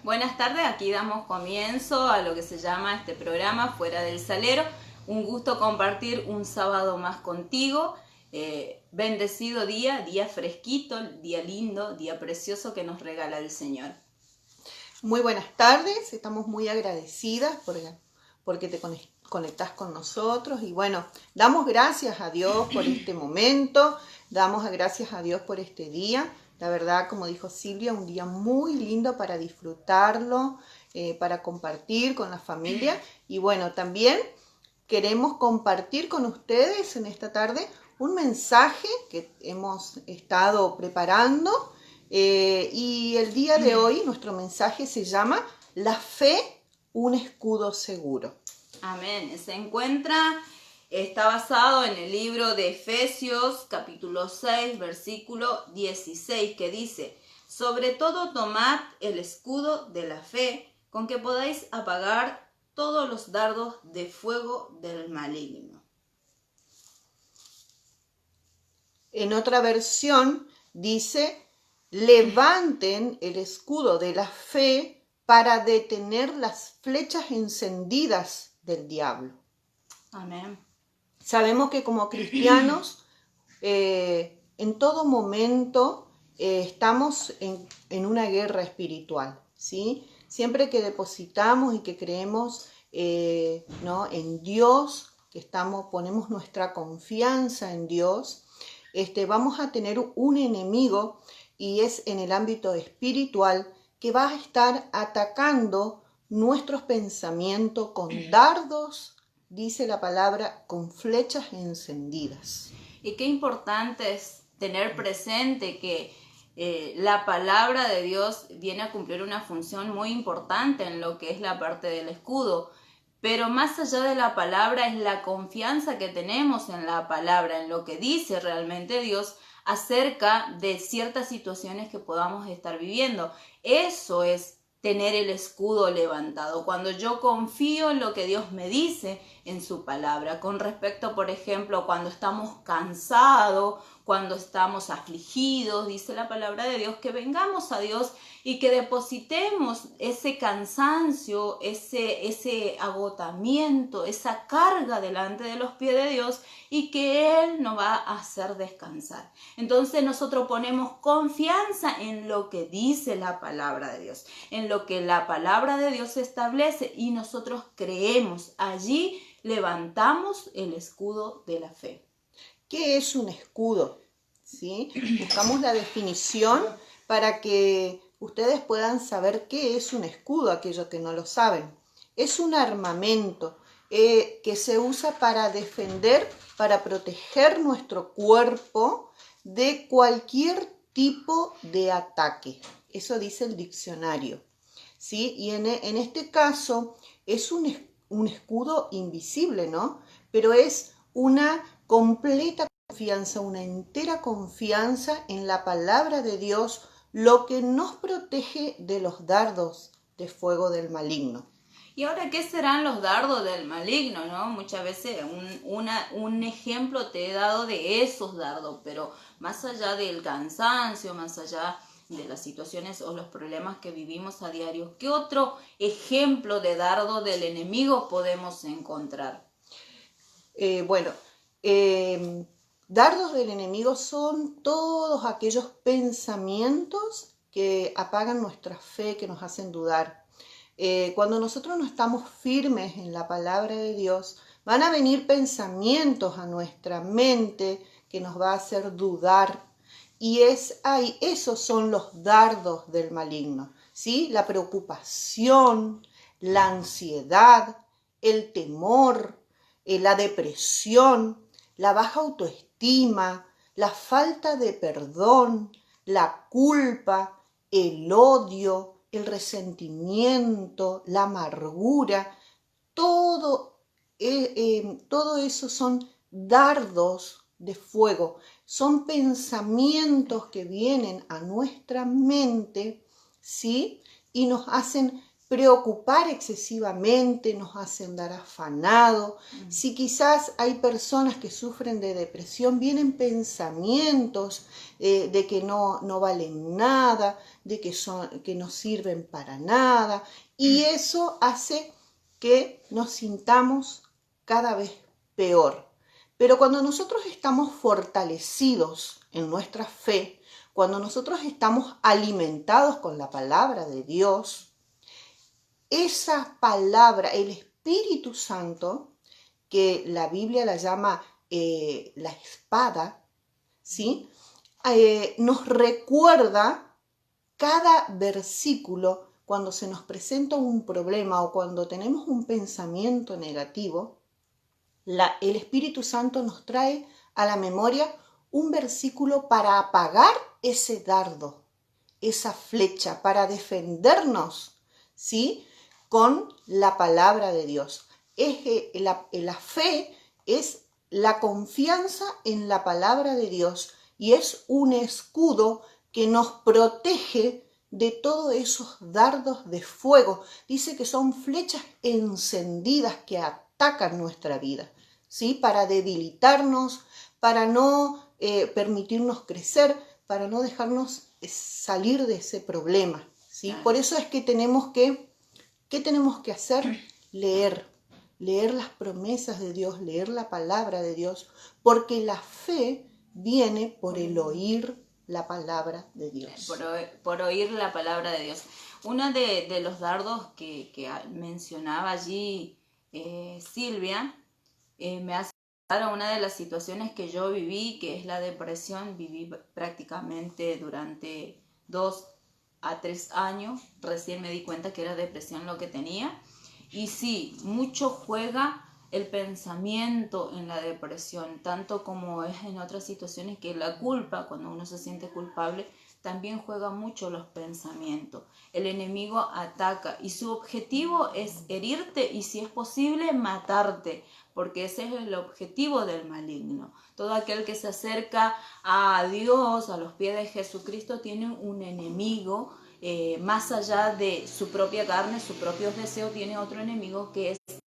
Buenas tardes, aquí damos comienzo a lo que se llama este programa Fuera del Salero. Un gusto compartir un sábado más contigo. Bendecido día fresquito, día lindo, día precioso que nos regala el Señor. Muy buenas tardes, estamos muy agradecidas porque te conectás con nosotros y bueno, damos gracias a Dios por este momento, damos gracias a Dios por este día. La verdad, como dijo Silvia, un día muy lindo para disfrutarlo, para compartir con la familia y bueno, también queremos compartir con ustedes en esta tarde un mensaje que hemos estado preparando y el día de hoy nuestro mensaje se llama La fe, un escudo seguro. Amén. Está basado en el libro de Efesios, capítulo 6, versículo 16, que dice: sobre todo tomad el escudo de la fe, con que podáis apagar todos los dardos de fuego del maligno. En otra versión dice: levanten el escudo de la fe para detener las flechas encendidas del diablo. Amén. Sabemos que como cristianos en todo momento estamos en una guerra espiritual, ¿sí? Siempre que depositamos y que creemos ¿no? en Dios, que ponemos nuestra confianza en Dios, vamos a tener un enemigo y es en el ámbito espiritual que va a estar atacando nuestros pensamientos con dardos, dice la palabra, con flechas encendidas. Y qué importante es tener presente que la palabra de Dios viene a cumplir una función muy importante en lo que es la parte del escudo. Pero más allá de la palabra es la confianza que tenemos en la palabra, en lo que dice realmente Dios acerca de ciertas situaciones que podamos estar viviendo. Eso es tener el escudo levantado, cuando yo confío en lo que Dios me dice en su palabra, con respecto, por ejemplo, cuando estamos cansados, cuando estamos afligidos, dice la palabra de Dios, que vengamos a Dios y que depositemos ese cansancio, ese agotamiento, esa carga delante de los pies de Dios y que Él nos va a hacer descansar. Entonces nosotros ponemos confianza en lo que dice la palabra de Dios, en lo que la palabra de Dios establece y nosotros creemos. Allí levantamos el escudo de la fe. ¿Qué es un escudo? ¿Sí? Buscamos la definición para que ustedes puedan saber qué es un escudo, aquellos que no lo saben. Es un armamento que se usa para defender, para proteger nuestro cuerpo de cualquier tipo de ataque. Eso dice el diccionario. ¿Sí? Y en este caso es un escudo invisible, ¿no? Pero es una completa confianza, una entera confianza en la palabra de Dios, lo que nos protege de los dardos de fuego del maligno. ¿Y ahora qué serán los dardos del maligno, no? Muchas veces un ejemplo te he dado de esos dardos, pero más allá del cansancio, más allá de las situaciones o los problemas que vivimos a diario, ¿qué otro ejemplo de dardo del enemigo podemos encontrar? Dardos del enemigo son todos aquellos pensamientos que apagan nuestra fe, que nos hacen dudar. Cuando nosotros no estamos firmes en la palabra de Dios, van a venir pensamientos a nuestra mente que nos va a hacer dudar. Y esos son los dardos del maligno, ¿sí? La preocupación, la ansiedad, el temor, la depresión, la baja autoestima, la falta de perdón, la culpa, el odio, el resentimiento, la amargura, todo eso son dardos de fuego, son pensamientos que vienen a nuestra mente, ¿sí? Y nos hacen preocupar excesivamente, nos hace andar afanado. Si quizás hay personas que sufren de depresión, vienen pensamientos de que no valen nada, de que no sirven para nada, y eso hace que nos sintamos cada vez peor. Pero cuando nosotros estamos fortalecidos en nuestra fe, cuando nosotros estamos alimentados con la palabra de Dios, esa palabra, el Espíritu Santo, que la Biblia la llama la espada, ¿sí? Nos recuerda cada versículo cuando se nos presenta un problema o cuando tenemos un pensamiento negativo. El Espíritu Santo nos trae a la memoria un versículo para apagar ese dardo, esa flecha, para defendernos, ¿sí? Con la palabra de Dios. La fe es la confianza en la palabra de Dios y es un escudo que nos protege de todos esos dardos de fuego. Dice que son flechas encendidas que atacan nuestra vida, ¿sí? Para debilitarnos, para no permitirnos crecer, para no dejarnos salir de ese problema, ¿sí? Por eso es que ¿qué tenemos que hacer? Leer las promesas de Dios, leer la palabra de Dios, porque la fe viene por el oír la palabra de Dios. Por oír la palabra de Dios. Uno de los dardos que mencionaba allí Silvia, me hace a una de las situaciones que yo viví, que es la depresión. Viví prácticamente durante 2 a 3 años, recién me di cuenta que era depresión lo que tenía. Y sí, mucho juega el pensamiento en la depresión, tanto como es en otras situaciones, que la culpa, cuando uno se siente culpable, también juega mucho los pensamientos. El enemigo ataca y su objetivo es herirte y, si es posible, matarte, porque ese es el objetivo del maligno. Todo aquel que se acerca a Dios, a los pies de Jesucristo, tiene un enemigo. Más allá de su propia carne, sus propios deseos, tiene otro enemigo que es el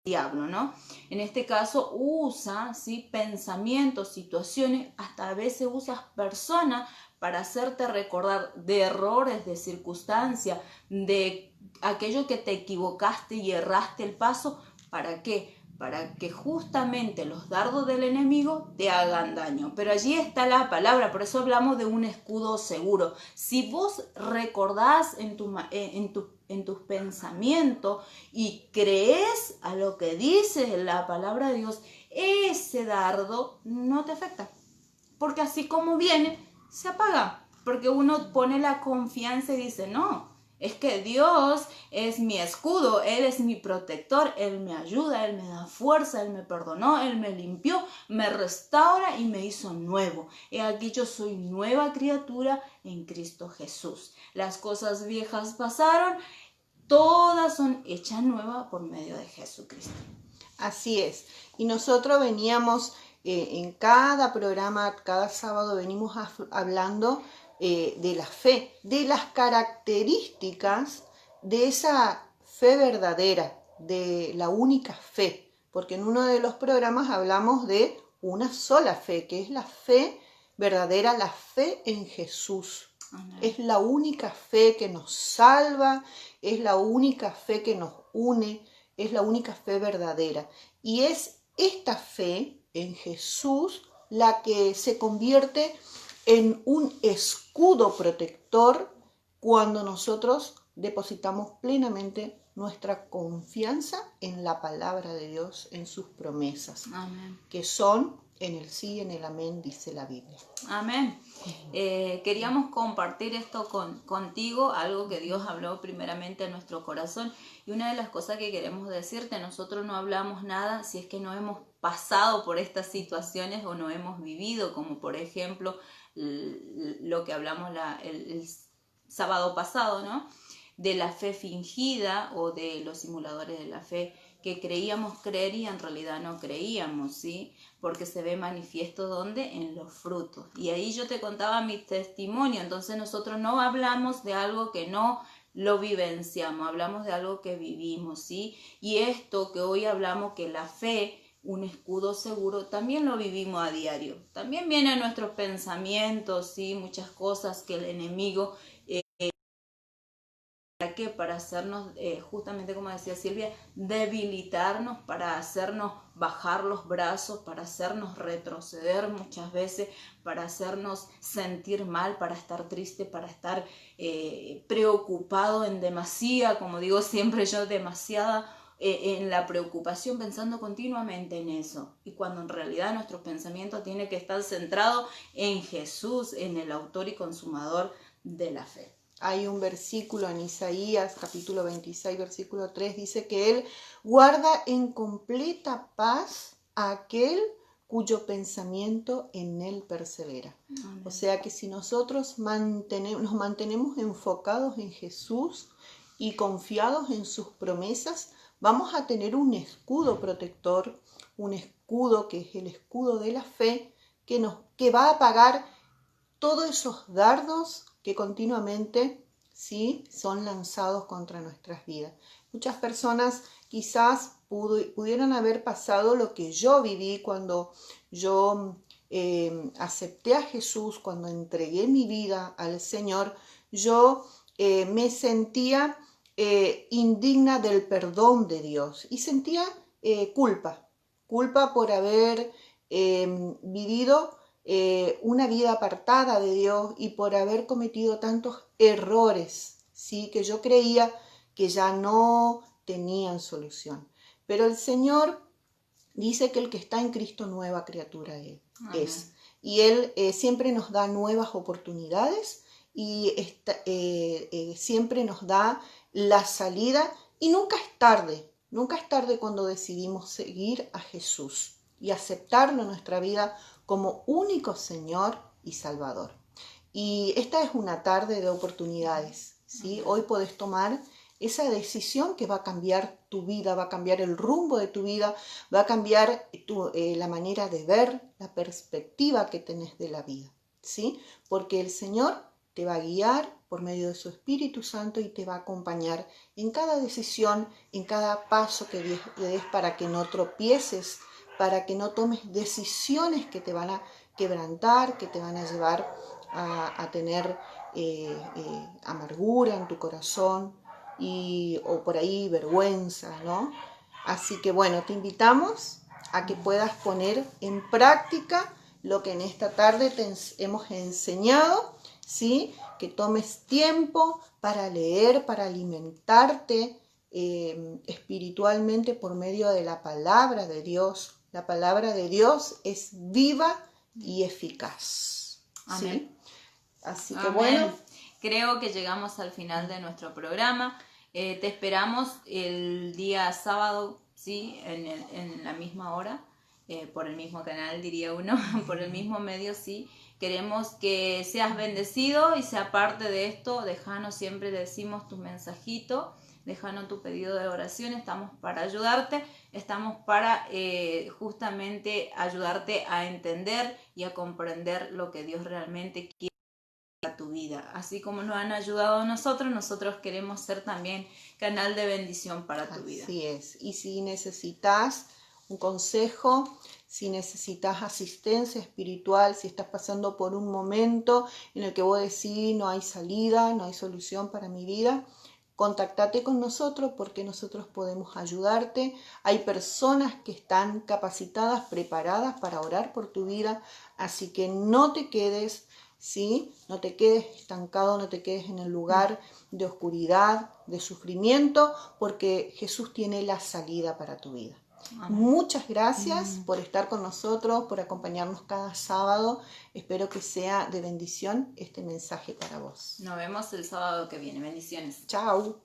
diablo, ¿no? En este caso usa, ¿sí?, pensamientos, situaciones, hasta a veces usa personas para hacerte recordar de errores, de circunstancias, de aquello que te equivocaste y erraste el paso. ¿Para qué? Para que justamente los dardos del enemigo te hagan daño. Pero allí está la palabra, por eso hablamos de un escudo seguro. Si vos recordás en tus pensamientos y crees a lo que dice la palabra de Dios, ese dardo no te afecta. Porque así como viene, se apaga. Porque uno pone la confianza y dice, no, es que Dios es mi escudo, Él es mi protector, Él me ayuda, Él me da fuerza, Él me perdonó, Él me limpió, me restaura y me hizo nuevo. He aquí yo soy nueva criatura en Cristo Jesús. Las cosas viejas pasaron, todas son hechas nuevas por medio de Jesucristo. Así es. Y nosotros veníamos en cada programa, cada sábado venimos hablando de la fe, de las características de esa fe verdadera, de la única fe, porque en uno de los programas hablamos de una sola fe, que es la fe verdadera, la fe en Jesús. Amén. Es la única fe que nos salva, es la única fe que nos une, es la única fe verdadera. Y es esta fe en Jesús la que se convierte en un escudo protector cuando nosotros depositamos plenamente nuestra confianza en la palabra de Dios, en sus promesas. Amén. Que son en el sí y en el amén, dice la Biblia. Amén. Queríamos compartir esto contigo, algo que Dios habló primeramente en nuestro corazón. Y una de las cosas que queremos decirte, nosotros no hablamos nada si es que no hemos pasado por estas situaciones o no hemos vivido, como por ejemplo lo que hablamos el sábado pasado, ¿no? De la fe fingida o de los simuladores de la fe, que creíamos creer y en realidad no creíamos, ¿sí? Porque se ve manifiesto ¿dónde? En los frutos. Y ahí yo te contaba mi testimonio. Entonces nosotros no hablamos de algo que no lo vivenciamos, hablamos de algo que vivimos, ¿sí? Y esto que hoy hablamos, que la fe, un escudo seguro, también lo vivimos a diario. También vienen nuestros pensamientos, ¿sí? Muchas cosas que el enemigo... que para hacernos, justamente como decía Silvia, debilitarnos, para hacernos bajar los brazos, para hacernos retroceder muchas veces, para hacernos sentir mal, para estar triste, para estar preocupado en demasía, como digo siempre yo, demasiada en la preocupación, pensando continuamente en eso. Y cuando en realidad nuestro pensamiento tiene que estar centrado en Jesús, en el autor y consumador de la fe. Hay un versículo en Isaías, capítulo 26, versículo 3, dice que Él guarda en completa paz a aquel cuyo pensamiento en Él persevera. Amén. O sea que si nosotros nos mantenemos enfocados en Jesús y confiados en sus promesas, vamos a tener un escudo protector, un escudo que es el escudo de la fe, que va a apagar todos esos dardos que continuamente, ¿sí?, son lanzados contra nuestras vidas. Muchas personas quizás pudieran haber pasado lo que yo viví cuando yo acepté a Jesús, cuando entregué mi vida al Señor. Yo me sentía indigna del perdón de Dios y sentía culpa por haber vivido una vida apartada de Dios y por haber cometido tantos errores, ¿sí?, que yo creía que ya no tenían solución. Pero el Señor dice que el que está en Cristo nueva criatura es. Y Él siempre nos da nuevas oportunidades y siempre nos da la salida, y nunca es tarde cuando decidimos seguir a Jesús y aceptarlo en nuestra vida como único Señor y Salvador. Y esta es una tarde de oportunidades, ¿sí? Hoy podés tomar esa decisión que va a cambiar tu vida, va a cambiar el rumbo de tu vida, va a cambiar la manera de ver, la perspectiva que tenés de la vida, ¿sí? Porque el Señor te va a guiar por medio de su Espíritu Santo y te va a acompañar en cada decisión, en cada paso que des, para que no tropieces, para que no tomes decisiones que te van a quebrantar, que te van a llevar a tener amargura en tu corazón o por ahí vergüenza, ¿no? Así que bueno, te invitamos a que puedas poner en práctica lo que en esta tarde te hemos enseñado, ¿sí? Que tomes tiempo para leer, para alimentarte espiritualmente por medio de la palabra de Dios. La palabra de Dios es viva y eficaz. Amén. ¿Sí? Así que Amén. bueno. Creo que llegamos al final de nuestro programa. Te esperamos el día sábado, ¿sí? En la misma hora, por el mismo canal, diría uno, por el mismo medio, sí. Queremos que seas bendecido y sea parte de esto. Déjanos, siempre decimos, tu mensajito. Déjanos tu pedido de oración, estamos para ayudarte, estamos para justamente ayudarte a entender y a comprender lo que Dios realmente quiere para tu vida. Así como nos han ayudado a nosotros, nosotros queremos ser también canal de bendición para tu vida. Así es, y si necesitas un consejo, si necesitas asistencia espiritual, si estás pasando por un momento en el que vos decís no hay salida, no hay solución para mi vida, contactate con nosotros porque nosotros podemos ayudarte. Hay personas que están capacitadas, preparadas para orar por tu vida, así que no te quedes, ¿sí? No te quedes estancado, no te quedes en el lugar de oscuridad, de sufrimiento, porque Jesús tiene la salida para tu vida. Amén. Muchas gracias por estar con nosotros, por acompañarnos cada sábado. Espero que sea de bendición este mensaje para vos. Nos vemos el sábado que viene. Bendiciones. Chao.